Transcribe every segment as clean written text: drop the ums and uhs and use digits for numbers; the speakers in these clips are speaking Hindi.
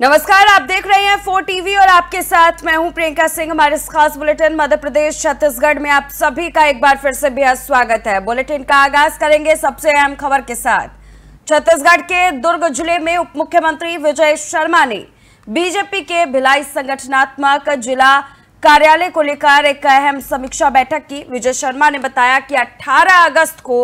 नमस्कार, आप देख रहे हैं 4 टीवी और आपके साथ मैं हूं प्रियंका सिंह। हमारे इस खास बुलेटिन मध्य प्रदेश छत्तीसगढ़ में आप सभी का एक बार फिर से बेहद स्वागत है। बुलेटिन का आगाज करेंगे सबसे अहम खबर के साथ। छत्तीसगढ़ के दुर्ग जिले में उप मुख्यमंत्री विजय शर्मा ने बीजेपी के भिलाई संगठनात्मक जिला कार्यालय को लेकर एक अहम समीक्षा बैठक की। विजय शर्मा ने बताया कि 18 अगस्त को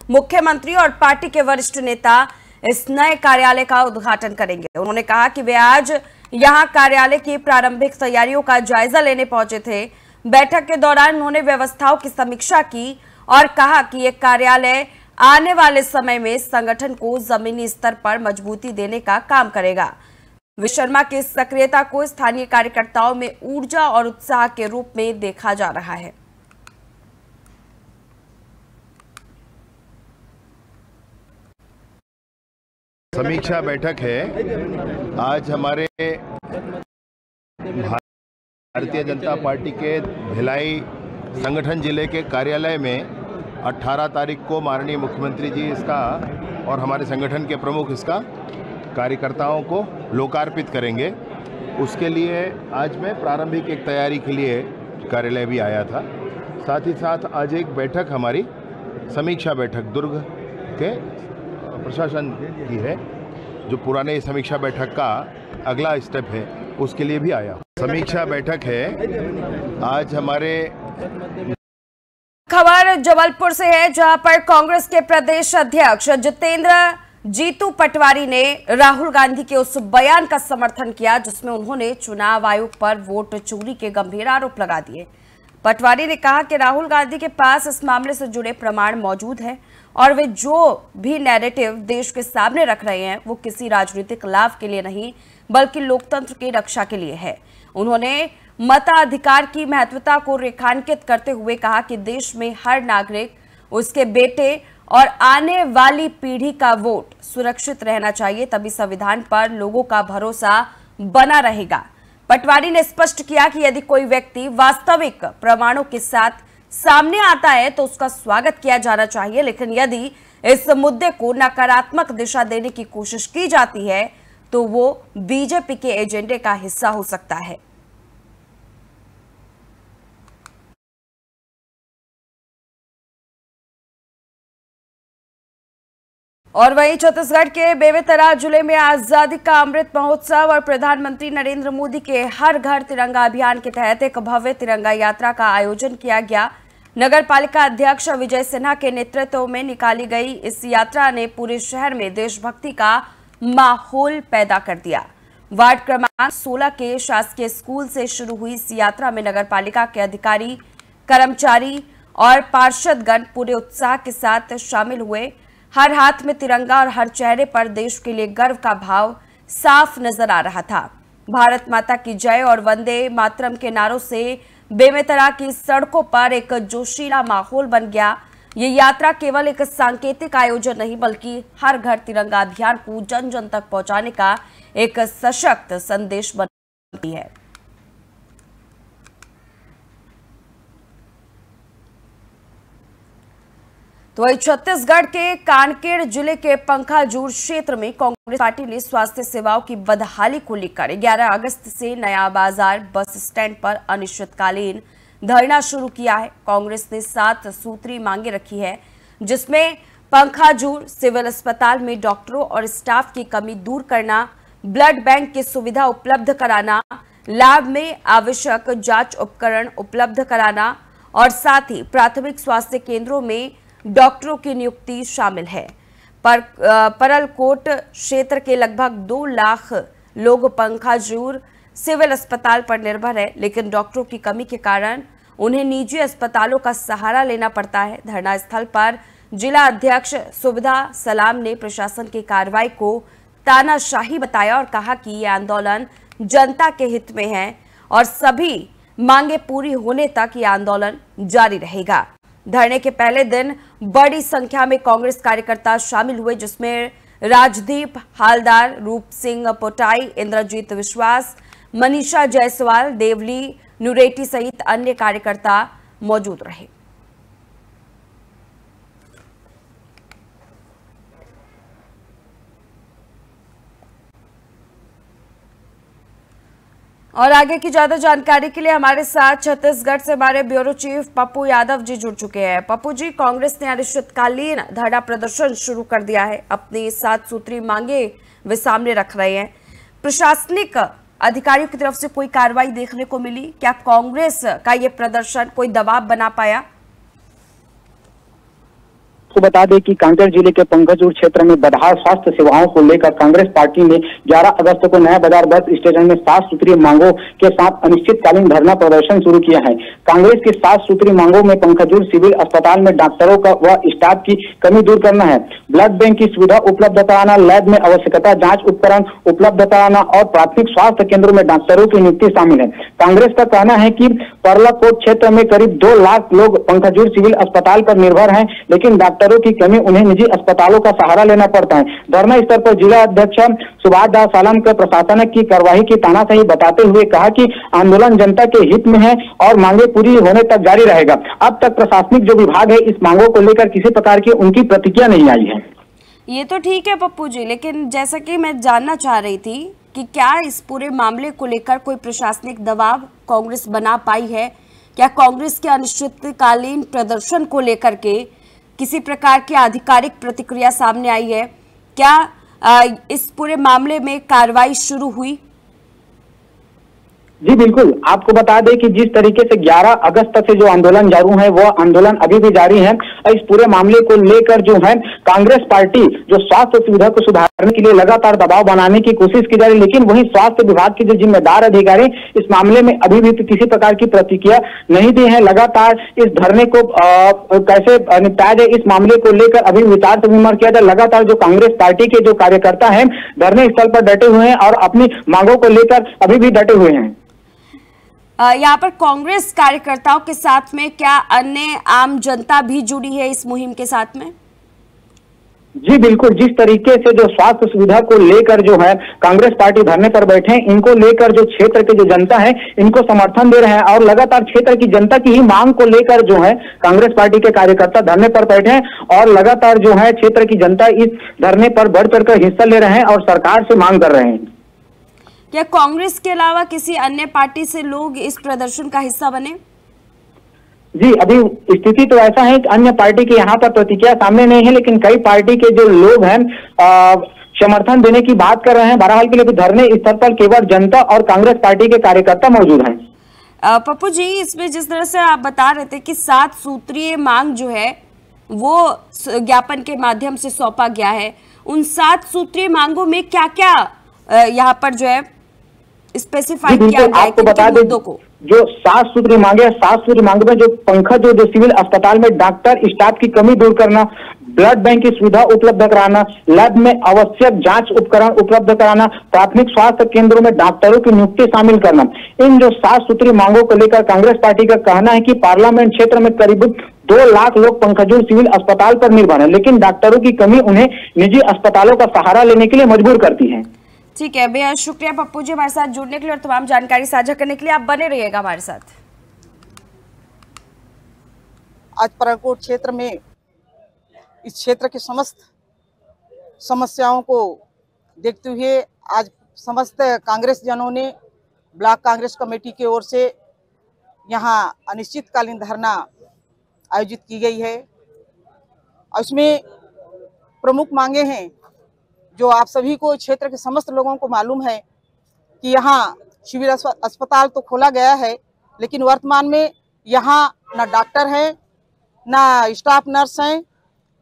मुख्यमंत्री और पार्टी के वरिष्ठ नेता इस नए कार्यालय का उद्घाटन करेंगे। उन्होंने कहा कि वे आज यहां कार्यालय की प्रारंभिक तैयारियों का जायजा लेने पहुंचे थे। बैठक के दौरान उन्होंने व्यवस्थाओं की समीक्षा की और कहा कि यह कार्यालय आने वाले समय में संगठन को जमीनी स्तर पर मजबूती देने का काम करेगा। विजय शर्मा की सक्रियता को स्थानीय कार्यकर्ताओं में ऊर्जा और उत्साह के रूप में देखा जा रहा है। समीक्षा बैठक है। आज हमारे भारतीय जनता पार्टी के भिलाई संगठन जिले के कार्यालय में 18 तारीख को माननीय मुख्यमंत्री जी इसका और हमारे संगठन के प्रमुख इसका कार्यकर्ताओं को लोकार्पित करेंगे। उसके लिए आज मैं प्रारंभिक एक तैयारी के लिए कार्यालय भी आया था। साथ ही साथ आज एक बैठक हमारी समीक्षा बैठक दुर्ग के प्रशासन की है, जो पुराने समीक्षा बैठक का अगला स्टेप है, उसके लिए भी आया। समीक्षा बैठक है आज हमारे। खबर जबलपुर से है, जहां पर कांग्रेस के प्रदेश अध्यक्ष जितेंद्र जीतू पटवारी ने राहुल गांधी के उस बयान का समर्थन किया जिसमें उन्होंने चुनाव आयोग पर वोट चोरी के गंभीर आरोप लगा दिए। पटवारी ने कहा कि राहुल गांधी के पास इस मामले से जुड़े प्रमाण मौजूद हैं और वे जो भी नैरेटिव देश के सामने रख रहे हैं वो किसी राजनीतिक लाभ के लिए नहीं बल्कि लोकतंत्र की रक्षा के लिए है। उन्होंने मताधिकार की महत्वता को रेखांकित करते हुए कहा कि देश में हर नागरिक, उसके बेटे और आने वाली पीढ़ी का वोट सुरक्षित रहना चाहिए, तभी संविधान पर लोगों का भरोसा बना रहेगा। पटवारी ने स्पष्ट किया कि यदि कोई व्यक्ति वास्तविक प्रमाणों के साथ सामने आता है तो उसका स्वागत किया जाना चाहिए, लेकिन यदि इस मुद्दे को नकारात्मक दिशा देने की कोशिश की जाती है तो वो बीजेपी के एजेंडे का हिस्सा हो सकता है। और वहीं छत्तीसगढ़ के बेमेतरा जिले में आजादी का अमृत महोत्सव और प्रधानमंत्री नरेंद्र मोदी के हर घर तिरंगा अभियान के तहत एक भव्य तिरंगा यात्रा का आयोजन किया गया। नगर पालिका अध्यक्ष विजय सिन्हा के नेतृत्व में निकाली गई इस यात्रा ने पूरे शहर में देशभक्ति का माहौल पैदा कर दिया। वार्ड क्रमांक 16 के शासकीय स्कूल से शुरू हुई इस यात्रा में नगर पालिका के अधिकारी, कर्मचारी और पार्षदगण पूरे उत्साह के साथ शामिल हुए। हर हाथ में तिरंगा और हर चेहरे पर देश के लिए गर्व का भाव साफ नजर आ रहा था। भारत माता की जय और वंदे मातरम के नारों से बेमेतरा की सड़कों पर एक जोशीला माहौल बन गया। ये यात्रा केवल एक सांकेतिक आयोजन नहीं बल्कि हर घर तिरंगा अभियान को जन जन तक पहुंचाने का एक सशक्त संदेश बनती है। तो वही छत्तीसगढ़ के कांकेर जिले के पंखाजूर क्षेत्र में कांग्रेस पार्टी ने स्वास्थ्य सेवाओं की बदहाली को लेकर 11 अगस्त से नया बाजार बस स्टैंड पर अनिश्चितकालीन धरना शुरू किया है। कांग्रेस ने 7 सूत्री मांगे रखी है, जिसमें पंखाजूर सिविल अस्पताल में डॉक्टरों और स्टाफ की कमी दूर करना, ब्लड बैंक की सुविधा उपलब्ध कराना, लैब में आवश्यक जांच उपकरण उपलब्ध कराना और साथ ही प्राथमिक स्वास्थ्य केंद्रों में डॉक्टरों की नियुक्ति शामिल है। परलकोट क्षेत्र के लगभग 2 लाख लोग पंखाजूर सिविल अस्पताल पर निर्भर है, लेकिन डॉक्टरों की कमी के कारण उन्हें निजी अस्पतालों का सहारा लेना पड़ता है। धरना स्थल पर जिला अध्यक्ष सुविधा सलाम ने प्रशासन की कार्रवाई को तानाशाही बताया और कहा कि यह आंदोलन जनता के हित में है और सभी मांगे पूरी होने तक यह आंदोलन जारी रहेगा। धरने के पहले दिन बड़ी संख्या में कांग्रेस कार्यकर्ता शामिल हुए, जिसमें राजदीप हालदार, रूप सिंह पोटाई, इंद्रजीत विश्वास, मनीषा जायसवाल, देवली नुरेटी सहित अन्य कार्यकर्ता मौजूद रहे। और आगे की ज्यादा जानकारी के लिए हमारे साथ छत्तीसगढ़ से हमारे ब्यूरो चीफ पप्पू यादव जी जुड़ चुके हैं। पप्पू जी, कांग्रेस ने अनिश्चितकालीन धरना प्रदर्शन शुरू कर दिया है। अपनी 7 सूत्री मांगे वे सामने रख रहे हैं। प्रशासनिक अधिकारियों की तरफ से कोई कार्रवाई देखने को मिली? क्या कांग्रेस का ये प्रदर्शन कोई दबाव बना पाया? आपको बता दें कि कांकेर जिले के पंखाजूर क्षेत्र में बदहाल स्वास्थ्य सेवाओं को लेकर कांग्रेस पार्टी ने 11 अगस्त को नया बाजार बस स्टेशन में 7 सूत्रीय मांगों के साथ अनिश्चितकालीन धरना प्रदर्शन शुरू किया है। कांग्रेस की 7 सूत्रीय मांगों में पंखाजूर सिविल अस्पताल में डॉक्टरों का व स्टाफ की कमी दूर करना है, ब्लड बैंक की सुविधा उपलब्ध कराना, लैब में आवश्यकता जांच उपकरण उपलब्ध कराना और प्राथमिक स्वास्थ्य केंद्रों में डॉक्टरों की नियुक्ति शामिल है। कांग्रेस का कहना है कि पर्लाकोट क्षेत्र में करीब 2 लाख लोग पंखाजूर सिविल अस्पताल पर निर्भर हैं, लेकिन डॉक्टरों की कमी उन्हें निजी अस्पतालों का सहारा लेना पड़ता है। धरना स्तर पर जिला अध्यक्ष सुभाष दास सालम के प्रशासन की कार्रवाई की तानाशाही बताते हुए कहा कि आंदोलन जनता के हित में है और मांगे पूरी होने तक जारी रहेगा। अब तक प्रशासनिक जो विभाग है इस मांगों को लेकर किसी प्रकार की उनकी प्रतिक्रिया नहीं आई है। ये तो ठीक है पप्पू जी, लेकिन जैसा कि मैं जानना चाह रही थी कि क्या इस पूरे मामले को लेकर कोई प्रशासनिक दबाव कांग्रेस बना पाई है? क्या कांग्रेस के अनिश्चितकालीन प्रदर्शन को लेकर के किसी प्रकार की आधिकारिक प्रतिक्रिया सामने आई है? क्या इस पूरे मामले में कार्रवाई शुरू हुई? जी बिल्कुल, आपको बता दें कि जिस तरीके से 11 अगस्त से जो आंदोलन जारी है वो आंदोलन अभी भी जारी है। इस पूरे मामले को लेकर जो है कांग्रेस पार्टी जो स्वास्थ्य सुविधा को सुधारने के लिए लगातार दबाव बनाने की कोशिश की जा रही है, लेकिन वहीं स्वास्थ्य विभाग के जो जिम्मेदार अधिकारी इस मामले में अभी भी किसी प्रकार की प्रतिक्रिया नहीं दी है। लगातार इस धरने को कैसे निपटाया जाए इस मामले को लेकर अभी विचार विमर्श किया जाए। लगातार जो कांग्रेस पार्टी के जो कार्यकर्ता है धरने स्थल पर डटे हुए हैं और अपनी मांगों को लेकर अभी भी डटे हुए हैं। यहाँ पर कांग्रेस कार्यकर्ताओं के साथ में क्या अन्य आम जनता भी जुड़ी है इस मुहिम के साथ में? जी बिल्कुल, जिस तरीके से जो स्वास्थ्य सुविधा को लेकर जो है कांग्रेस पार्टी धरने पर बैठे हैं, इनको लेकर जो क्षेत्र के जो जनता है इनको समर्थन दे रहे हैं और लगातार क्षेत्र की जनता की ही मांग को लेकर जो है कांग्रेस पार्टी के कार्यकर्ता धरने पर बैठे हैं और लगातार जो है क्षेत्र की जनता इस धरने पर बढ़ चढ़कर हिस्सा ले रहे हैं और सरकार से मांग कर रहे हैं। क्या कांग्रेस के अलावा किसी अन्य पार्टी से लोग इस प्रदर्शन का हिस्सा बने? जी अभी स्थिति तो ऐसा है कि अन्य पार्टी की यहाँ पर प्रतिक्रिया सामने नहीं है, लेकिन कई पार्टी के जो लोग हैं समर्थन देने की बात कर रहे हैं। बहरहाल के लिए धरने स्थल पर केवल जनता और कांग्रेस पार्टी के कार्यकर्ता मौजूद हैं। पप्पू जी, इसमें जिस तरह से आप बता रहे थे कि 7 सूत्रीय मांग जो है वो ज्ञापन के माध्यम से सौंपा गया है, उन 7 सूत्रीय मांगों में क्या क्या यहाँ पर जो है स्पेसिफाई किया गया है? आपको बता दें जो 7 सूत्री मांगे, 7 सूत्री मांगे में जो पंखाजूर जो सिविल अस्पताल में डॉक्टर स्टाफ की कमी दूर करना, ब्लड बैंक की सुविधा उपलब्ध कराना, लैब में आवश्यक जांच उपकरण उपलब्ध कराना, प्राथमिक स्वास्थ्य केंद्रों में डॉक्टरों की नियुक्ति शामिल करना, इन जो 7 सूत्री मांगों को लेकर कांग्रेस पार्टी का कहना है कि पार्लियामेंट क्षेत्र में करीब 2 लाख लोग पंखाजूर सिविल अस्पताल पर निर्भर है, लेकिन डॉक्टरों की कमी उन्हें निजी अस्पतालों का सहारा लेने के लिए मजबूर करती है। ठीक है, बेहद शुक्रिया पप्पू जी हमारे साथ जुड़ने के लिए और तमाम जानकारी साझा करने के लिए। आप बने रहिएगा हमारे साथ। आज पर्लकोट क्षेत्र में इस क्षेत्र के समस्त समस्याओं को देखते हुए आज समस्त कांग्रेस जनों ने ब्लॉक कांग्रेस कमेटी की ओर से यहाँ अनिश्चितकालीन धरना आयोजित की गई है और इसमें प्रमुख मांगे हैं जो आप सभी को क्षेत्र के समस्त लोगों को मालूम है कि यहाँ सिविल अस्पताल तो खोला गया है, लेकिन वर्तमान में यहाँ न डॉक्टर हैं, न स्टाफ नर्स हैं,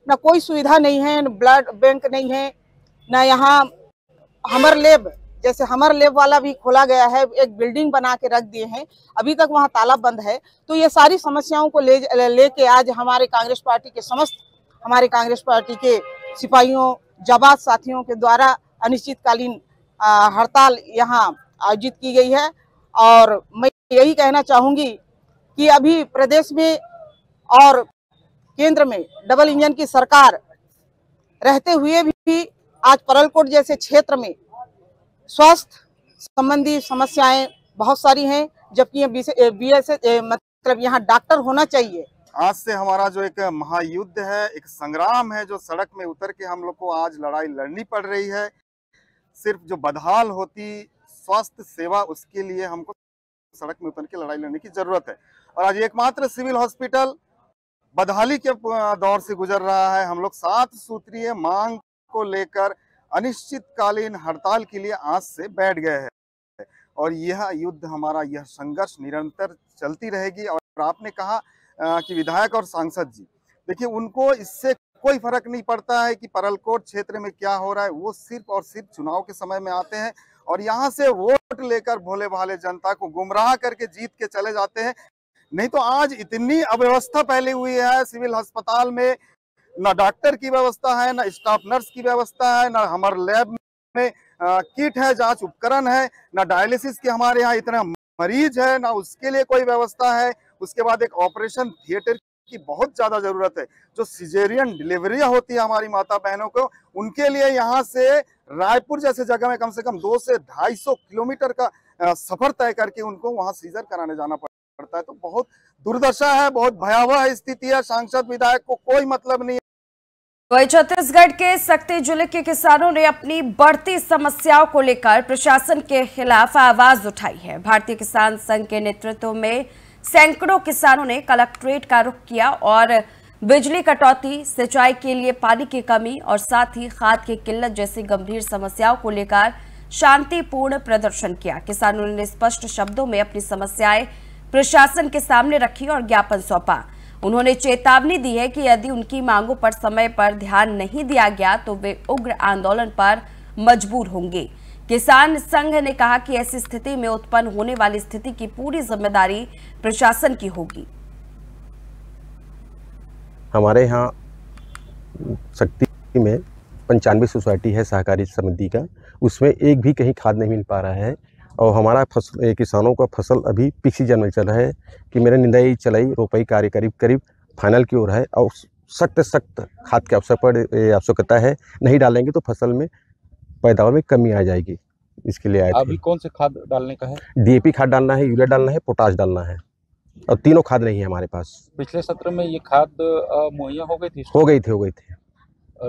न कोई सुविधा नहीं है, न ब्लड बैंक नहीं है, न यहाँ हमर लैब जैसे हमर लैब वाला भी खोला गया है, एक बिल्डिंग बना के रख दिए हैं, अभी तक वहाँ ताला बंद है। तो ये सारी समस्याओं को लेके आज हमारे कांग्रेस पार्टी के हमारे कांग्रेस पार्टी के सिपाहियों जाबाज साथियों के द्वारा अनिश्चितकालीन हड़ताल यहाँ आयोजित की गई है। और मैं यही कहना चाहूँगी कि अभी प्रदेश में और केंद्र में डबल इंजन की सरकार रहते हुए भी आज पर्लकोट जैसे क्षेत्र में स्वास्थ्य संबंधी समस्याएं बहुत सारी हैं, जबकि मतलब यहाँ डॉक्टर होना चाहिए। आज से हमारा जो एक महायुद्ध है, एक संग्राम है, जो सड़क में उतर के हम लोग को आज लड़ाई लड़नी पड़ रही है। सिर्फ जो बदहाल होती स्वास्थ्य सेवा, उसके लिए हमको सड़क में उतर के लड़ाई लड़ने की जरूरत है। और आज एकमात्र सिविल हॉस्पिटल बदहाली के दौर से गुजर रहा है। हम लोग 7 सूत्रीय मांग को लेकर अनिश्चितकालीन हड़ताल के लिए आज से बैठ गए हैं और यह युद्ध हमारा, यह संघर्ष निरंतर चलती रहेगी। और आपने कहा कि विधायक और सांसद जी, देखिए उनको इससे कोई फर्क नहीं पड़ता है कि परलकोट क्षेत्र में क्या हो रहा है। वो सिर्फ और सिर्फ चुनाव के समय में आते हैं और यहाँ से वोट लेकर भोले भाले जनता को गुमराह करके जीत के चले जाते हैं। नहीं तो आज इतनी अव्यवस्था फैली हुई है सिविल अस्पताल में, ना डॉक्टर की व्यवस्था है, ना स्टाफ नर्स की व्यवस्था है, ना हमारे लैब में किट है, जांच उपकरण है, ना डायलिसिस के हमारे यहाँ इतना मरीज है, ना उसके लिए कोई व्यवस्था है। उसके बाद एक ऑपरेशन थिएटर की बहुत ज्यादा जरूरत है। जो सिजेरियन डिलीवरियां होती है हमारी माता बहनों को, उनके लिए यहाँ से रायपुर जैसे जगह में कम से कम 200 से 250 किलोमीटर का सफर तय करके उनको वहाँ सीजर कराने जाना पड़ता है। तो बहुत दुर्दशा है, बहुत भयावह स्थिति है। सांसद विधायक को कोई मतलब नहीं है। वही छत्तीसगढ़ के सक्ती जिले के किसानों ने अपनी बढ़ती समस्याओं को लेकर प्रशासन के खिलाफ आवाज उठाई है। भारतीय किसान संघ के नेतृत्व में सैकड़ों किसानों ने कलेक्ट्रेट का रुख किया और बिजली कटौती, सिंचाई के लिए पानी की कमी और साथ ही खाद की किल्लत जैसी गंभीर समस्याओं को लेकर शांतिपूर्ण प्रदर्शन किया। किसानों ने स्पष्ट शब्दों में अपनी समस्याएं प्रशासन के सामने रखी और ज्ञापन सौंपा। उन्होंने चेतावनी दी है कि यदि उनकी मांगों पर समय पर ध्यान नहीं दिया गया तो वे उग्र आंदोलन पर मजबूर होंगे। किसान संघ ने कहा कि ऐसी स्थिति में उत्पन्न होने वाली स्थिति की पूरी जिम्मेदारी प्रशासन की होगी। हमारे यहाँ सक्ती में 95 सोसाइटी है सहकारी समिति का, उसमें एक भी कहीं खाद नहीं मिल पा रहा है और हमारा किसानों का फसल अभी पीक सीजन में चल रहा है कि मेरे निंदाई चलाई रोपाई कार्य करीब फाइनल की ओर है और सख्त खाद की आवश्यकता है। नहीं डालेंगे तो फसल में पैदावार में कमी आ जाएगी। इसके लिए अभी कौन से खाद डालने का है? डीएपी खाद डालना है, यूरिया डालना है, पोटाश डालना है और तीनों खाद नहीं है हमारे पास। पिछले सत्र में ये खाद मुहैया हो गई थी? हो गई थी।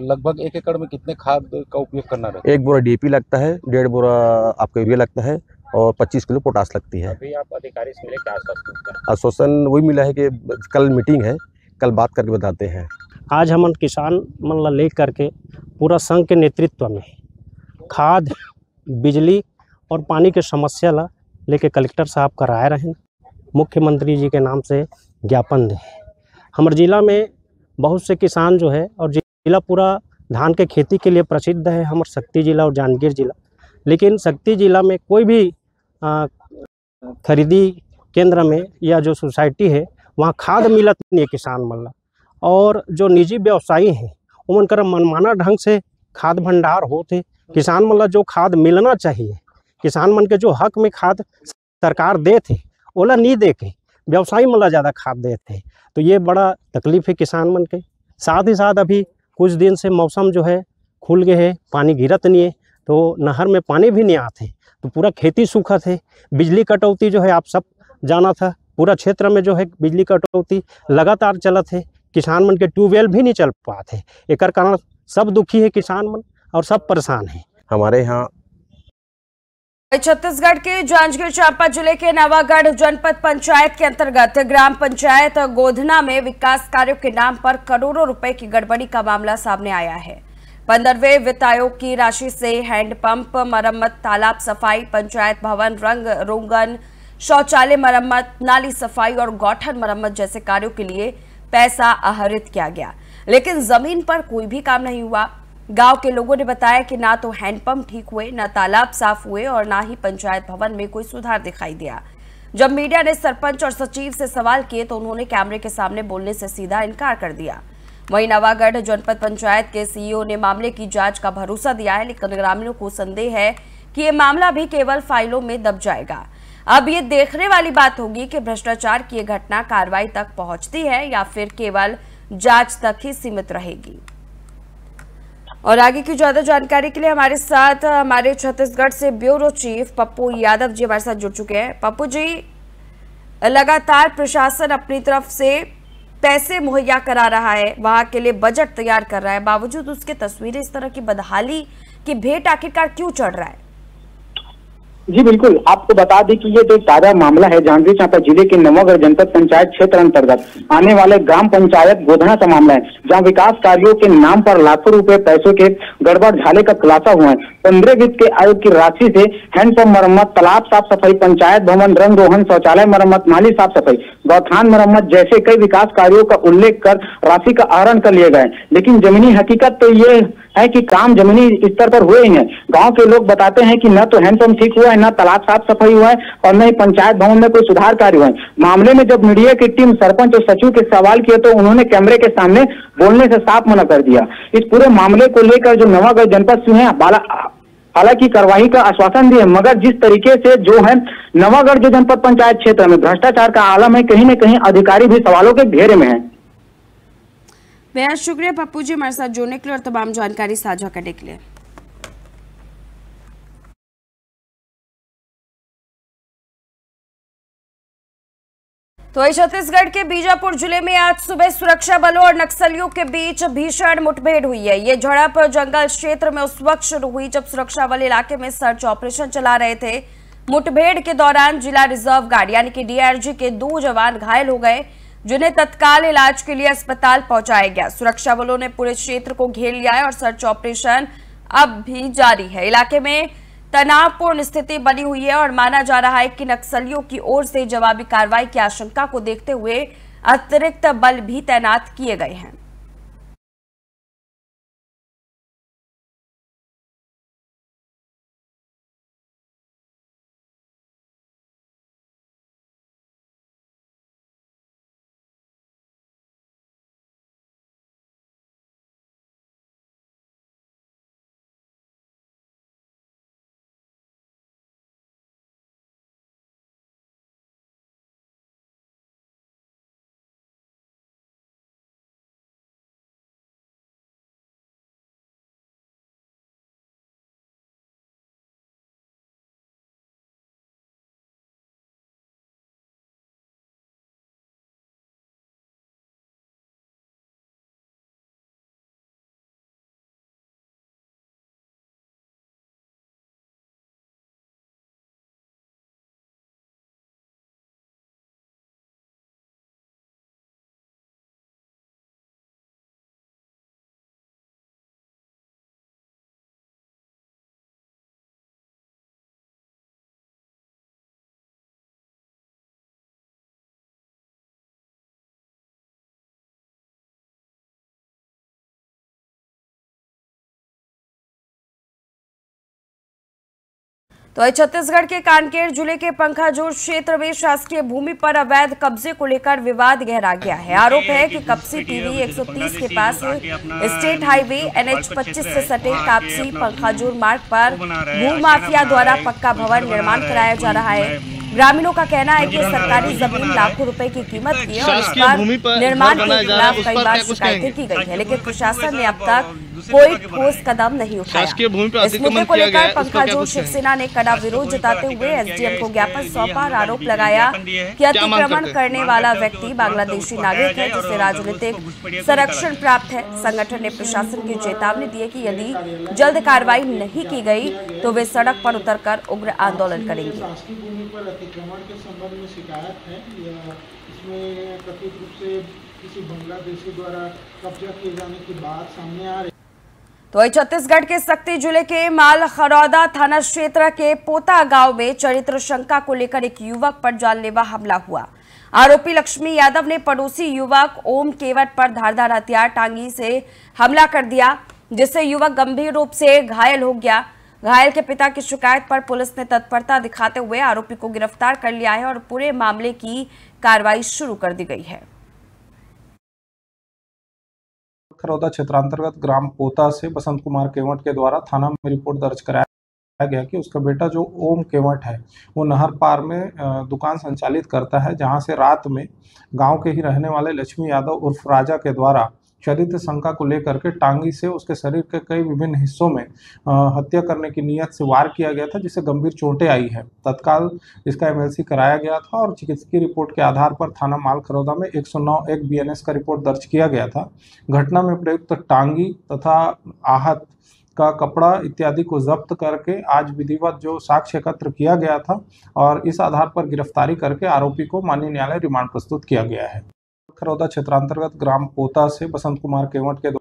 लगभग 1 एकड़ में कितने खाद का उपयोग करना रहता है? 1 बोरा डीएपी लगता है, 1.5 बोरा आपका यूरिया लगता है और 25 किलो पोटाश लगती है। अभी आप अधिकारी से मिले, क्या आश्वासन वही मिला है कि कल मीटिंग है, कल बात करके बताते हैं। आज हम किसान मन ले करके पूरा संघ के नेतृत्व में खाद, बिजली और पानी के समस्या ला लेके कलेक्टर साहब का राय रहें, मुख्यमंत्री जी के नाम से ज्ञापन दें। हमारे जिला में बहुत से किसान जो है और जिला पूरा धान के खेती के लिए प्रसिद्ध है, हमारे सक्ती जिला और जांजगीर जिला। लेकिन सक्ती जिला में कोई भी खरीदी केंद्र में या जो सोसाइटी है वहाँ खाद मिलत नहीं है किसान मन ला। और जो निजी व्यवसायी हैं उनकर मनमाना ढंग से खाद भंडार होते, किसान मन ला जो खाद मिलना चाहिए, किसान मन के जो हक में खाद सरकार दे थे ओला नहीं दे के व्यवसायी मन ला ज़्यादा खाद देते। तो ये बड़ा तकलीफ है किसान मन के। साथ ही साथ अभी कुछ दिन से मौसम जो है खुल गए है, पानी गिरत नहीं है तो नहर में पानी भी नहीं आते तो पूरा खेती सूखा थे। बिजली कटौती जो है आप सब जाना था, पूरा क्षेत्र में जो है बिजली कटौती लगातार चलत है। किसान मन के ट्यूबवेल भी नहीं चल पाते, एक कारण सब दुखी है किसान मन और सब परेशान है। हमारे यहाँ छत्तीसगढ़ के जांजगीर चांपा जिले के नवागढ़ जनपद पंचायत के अंतर्गत ग्राम पंचायत गोधना में विकास कार्यों के नाम पर करोड़ों रुपए की गड़बड़ी का मामला सामने आया है। 15वें वित्त आयोग की राशि से हैंडपंप मरम्मत, तालाब सफाई, पंचायत भवन रंग रोगन, शौचालय मरम्मत, नाली सफाई और गौठन मरम्मत जैसे कार्यों के लिए पैसा आहरित किया गया, लेकिन जमीन पर कोई भी काम नहीं हुआ। गांव के लोगों ने बताया कि ना तो हैंडपंप ठीक हुए, ना तालाब साफ हुए और ना ही पंचायत भवन में कोई सुधार दिखाई दिया। जब मीडिया ने सरपंच और सचिव से सवाल किए तो उन्होंने कैमरे के सामने बोलने से सीधा इनकार कर दिया। वहीं नवागढ़ जनपद पंचायत के सीईओ ने मामले की जांच का भरोसा दिया है, लेकिन ग्रामीणों को संदेह है कि ये मामला भी केवल फाइलों में दब जाएगा। अब ये देखने वाली बात होगी कि भ्रष्टाचार की ये घटना कार्रवाई तक पहुंचती है या फिर केवल जांच तक ही सीमित रहेगी। और आगे की ज्यादा जानकारी के लिए हमारे साथ हमारे छत्तीसगढ़ से ब्यूरो चीफ पप्पू यादव जी हमारे साथ जुड़ चुके हैं। पप्पू जी, लगातार प्रशासन अपनी तरफ से पैसे मुहैया करा रहा है, वहां के लिए बजट तैयार कर रहा है, बावजूद उसके तस्वीरें इस तरह की बदहाली की भेंट आखिरकार क्यों चढ़ रहा है? जी बिल्कुल, आपको बता दें कि ये जो ताजा मामला है जांजगीर चांपा जिले के नवागढ़ जनपद पंचायत क्षेत्र अंतर्गत आने वाले ग्राम पंचायत गोधना का मामला है, जहां विकास कार्यों के नाम पर लाखों रुपए पैसों के गड़बड़ झाले का खुलासा हुआ है। 15 वित्त के आयोग की राशि से हैंडपंप मरम्मत, तालाब साफ सफाई, पंचायत भवन रंग रोहन, शौचालय मरम्मत, नाली साफ सफाई, गौठान मरम्मत जैसे कई विकास कार्यों का उल्लेख कर राशि का आहरण कर लिए गए। लेकिन जमीनी हकीकत तो ये है कि काम जमीनी स्तर पर हुए ही है। गांव के लोग बताते हैं कि न तो हैंडपंप ठीक हुआ है, न तालाब साफ सफाई हुआ है और न ही पंचायत भवन में कोई सुधार कार्य हुआ है। मामले में जब मीडिया की टीम सरपंच और सचिव के सवाल किए तो उन्होंने कैमरे के सामने बोलने से साफ मना कर दिया। इस पूरे मामले को लेकर जो नवागढ़ जनपद सिंह है हालांकि कार्रवाई का आश्वासन दिए, मगर जिस तरीके से जो है नवागढ़ जो जनपद पंचायत क्षेत्र में भ्रष्टाचार का आलम है, कहीं न कहीं अधिकारी भी सवालों के घेरे में है। बेहद शुक्रिया पप्पू जी हमारे साथ जुड़ने के लिए और तमाम जानकारी साझा करने के लिए। तो छत्तीसगढ़ के बीजापुर जिले में आज सुबह सुरक्षा बलों और नक्सलियों के बीच भीषण मुठभेड़ हुई है। ये झड़प जंगल क्षेत्र में उस वक्त शुरू हुई जब सुरक्षा बल इलाके में सर्च ऑपरेशन चला रहे थे। मुठभेड़ के दौरान जिला रिजर्व गार्ड यानी कि डीआरजी के 2 जवान घायल हो गए, जिन्हें तत्काल इलाज के लिए अस्पताल पहुंचाया गया। सुरक्षा बलों ने पूरे क्षेत्र को घेर लिया है और सर्च ऑपरेशन अब भी जारी है। इलाके में तनावपूर्ण स्थिति बनी हुई है और माना जा रहा है कि नक्सलियों की ओर से जवाबी कार्रवाई की आशंका को देखते हुए अतिरिक्त बल भी तैनात किए गए हैं। तो छत्तीसगढ़ के कांकेर जिले के पंखाजोर क्षेत्र में शासकीय भूमि पर अवैध कब्जे को लेकर विवाद गहरा गया है। आरोप है कि कप्सी टीवी 130 के पास स्टेट हाईवे NH 25 से सटे कापसी पंखाजोर मार्ग पर भू माफिया द्वारा पक्का भवन निर्माण कराया जा रहा है। ग्रामीणों का कहना है कि सरकारी जमीन लाखों रुपए की कीमत की है और इस पर निर्माण के खिलाफ कई बार शिकायतें की गई है, लेकिन प्रशासन ने अब तक कोई ठोस कदम नहीं उठाया। इस मुद्दे को लेकर पंखाजोर शिवसेना ने कड़ा विरोध जताते हुए SDM को ज्ञापन सौंपा और आरोप लगाया कि अतिक्रमण करने वाला व्यक्ति बांग्लादेशी नागरिक है जिसे राजनीतिक संरक्षण प्राप्त है। संगठन ने प्रशासन की चेतावनी दी है कि यदि जल्द कार्रवाई नहीं की गई तो वे सड़क पर उतरकर उग्र आंदोलन करेंगे। अतिक्रमण के संबंध में शिकायत है या इसमें कथित रूप से किसी बांग्लादेशी द्वारा कब्जा किए जाने की बात सामने आ रही। तो छत्तीसगढ़ के सक्ती जिले के मालखरौदा थाना क्षेत्र के पोता गांव में चरित्र शंका को लेकर एक युवक पर जानलेवा हमला हुआ। आरोपी लक्ष्मी यादव ने पड़ोसी युवक ओम केवट पर धारदार हथियार टांगी से हमला कर दिया, जिससे युवक गंभीर रूप से घायल हो गया। घायल के पिता की शिकायत पर पुलिस ने तत्परता दिखाते हुए आरोपी को गिरफ्तार कर लिया है और पूरे मामले की कार्रवाई शुरू कर दी गई है। खरौदा क्षेत्रांतर्गत ग्राम पोता से बसंत कुमार केवट के द्वारा थाना में रिपोर्ट दर्ज कराया गया कि उसका बेटा जो ओम केवट है वो नहर पार में दुकान संचालित करता है, जहां से रात में गांव के ही रहने वाले लक्ष्मी यादव उर्फ राजा के द्वारा चरित्र शंका को लेकर के टांगी से उसके शरीर के कई विभिन्न हिस्सों में हत्या करने की नीयत से वार किया गया था, जिससे गंभीर चोटें आई है। तत्काल इसका MLC कराया गया था और चिकित्सकीय रिपोर्ट के आधार पर थाना मालखरौदा में 109(1) BNS का रिपोर्ट दर्ज किया गया था। घटना में प्रयुक्त टांगी तथा आहत का कपड़ा इत्यादि को जब्त करके आज विधिवत जो साक्ष्य एकत्र किया गया था और इस आधार पर गिरफ्तारी करके आरोपी को माननीय न्यायालय रिमांड प्रस्तुत किया गया है। खरौदा क्षेत्रांतर्गत ग्राम पोता से बसंत कुमार केवट के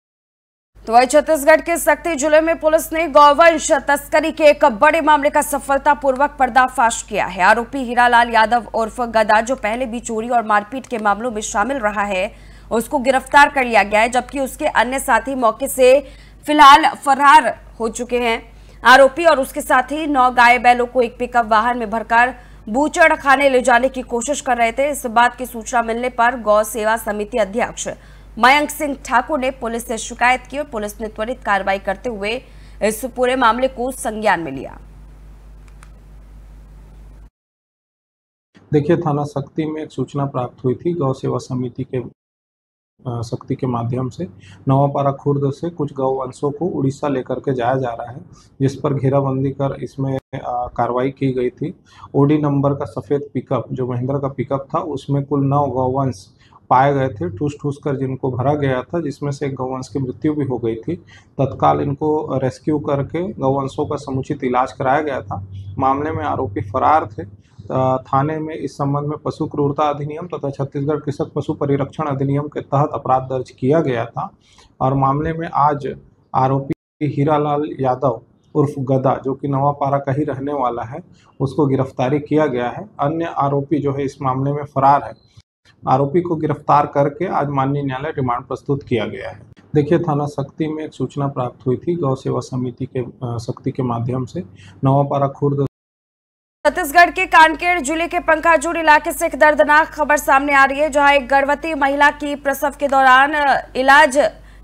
तो वही छत्तीसगढ़ के सक्ती जिले में पुलिस ने गौवंश तस्करी के एक बड़े मामले का सफलतापूर्वक पर्दाफाश किया है। आरोपी हीरालाल यादव उर्फ गदा, जो पहले भी चोरी और मारपीट के मामलों में शामिल रहा है, उसको गिरफ्तार कर लिया गया है, जबकि उसके अन्य साथी मौके से फिलहाल फरार हो चुके हैं। आरोपी और उसके साथी 9 गाय बैलों को एक पिकअप वाहन में भरकर बूचड़ खाने ले जाने की कोशिश कर रहे थे। इस बात की सूचना मिलने पर गौ सेवा समिति अध्यक्ष मयंक सिंह ठाकुर ने पुलिस से शिकायत की और पुलिस ने त्वरित कार्रवाई करते हुए इस पूरे मामले को संज्ञान में लिया। देखिए, थाना सक्ती में एक सूचना प्राप्त हुई थी गौ सेवा समिति के सक्ती के माध्यम से नवापारा खुर्द से कुछ गौवंशों को उड़ीसा लेकर के जाया जा रहा है, जिस पर घेराबंदी कर इसमें कार्रवाई की गई थी। ओडी नंबर का सफ़ेद पिकअप, जो महिंद्रा का पिकअप था, उसमें कुल 9 गौवंश पाए गए थे, ठूस ठूस कर जिनको भरा गया था, जिसमें से एक गौवंश की मृत्यु भी हो गई थी। तत्काल इनको रेस्क्यू करके गौवंशों का समुचित इलाज कराया गया था। मामले में आरोपी फरार थे। थाने में इस संबंध में पशु क्रूरता अधिनियम तथा छत्तीसगढ़ कृषक पशु परिरक्षण अधिनियम के तहत अपराध दर्ज किया गया था और मामले में आज आरोपी हीरालाल यादव उर्फ गदा, जो कि नवापारा का ही रहने वाला है, उसको गिरफ्तारी किया गया है। अन्य आरोपी जो है इस मामले में फरार है। आरोपी को गिरफ्तार करके आज माननीय न्यायालय रिमांड प्रस्तुत किया गया है। देखिए, थाना सक्ती में एक सूचना प्राप्त हुई थी गौ सेवा समिति के सक्ती के माध्यम से नवापारा खुर्द। छत्तीसगढ़ के कानकेर जिले के पंखाजूर इलाके से एक दर्दनाक खबर सामने आ रही है, जहां एक गर्भवती महिला की प्रसव के दौरान इलाज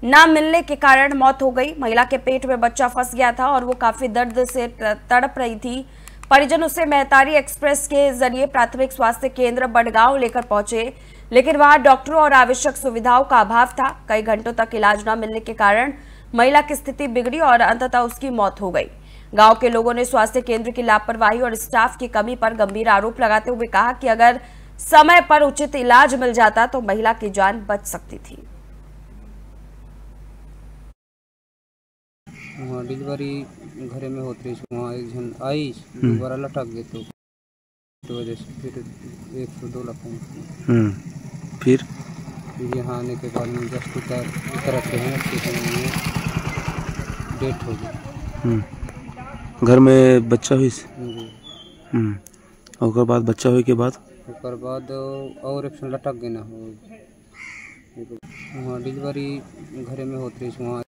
न मिलने के कारण मौत हो गई। महिला के पेट में बच्चा फंस गया था और वो काफी दर्द से तड़प रही थी। परिजन उसे मेहतारी एक्सप्रेस के जरिए प्राथमिक स्वास्थ्य केंद्र बड़गांव लेकर पहुंचे, लेकिन वहां डॉक्टरों और आवश्यक सुविधाओं का अभाव था। कई घंटों तक इलाज न मिलने के कारण महिला की स्थिति बिगड़ी और अंततः उसकी मौत हो गई। गांव के लोगों ने स्वास्थ्य केंद्र की लापरवाही और स्टाफ की कमी पर गंभीर आरोप लगाते हुए कहा कि अगर समय पर उचित इलाज मिल जाता तो महिला की जान बच सकती थी। डिलीवरी घरे में होती रही, वहाँ एक जन आई दोबारा लटक गए तो वजह से फिर 102 लाख फिर यहाँ आने के बाद में जस्ट उतरते हैं डेथ हो गई। घर में बच्चा हुई और बाद बच्चा हुई के बाद और एक लटक गए ना हो, वहाँ डिलीवरी घरे में होती रही वहाँ।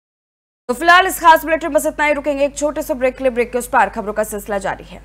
तो फिलहाल इस खास बुलेटिन में बस इतना ही। रुकेंगे एक छोटे से ब्रेक के लिए। ब्रेक के उस पार खबरों का सिलसिला जारी है।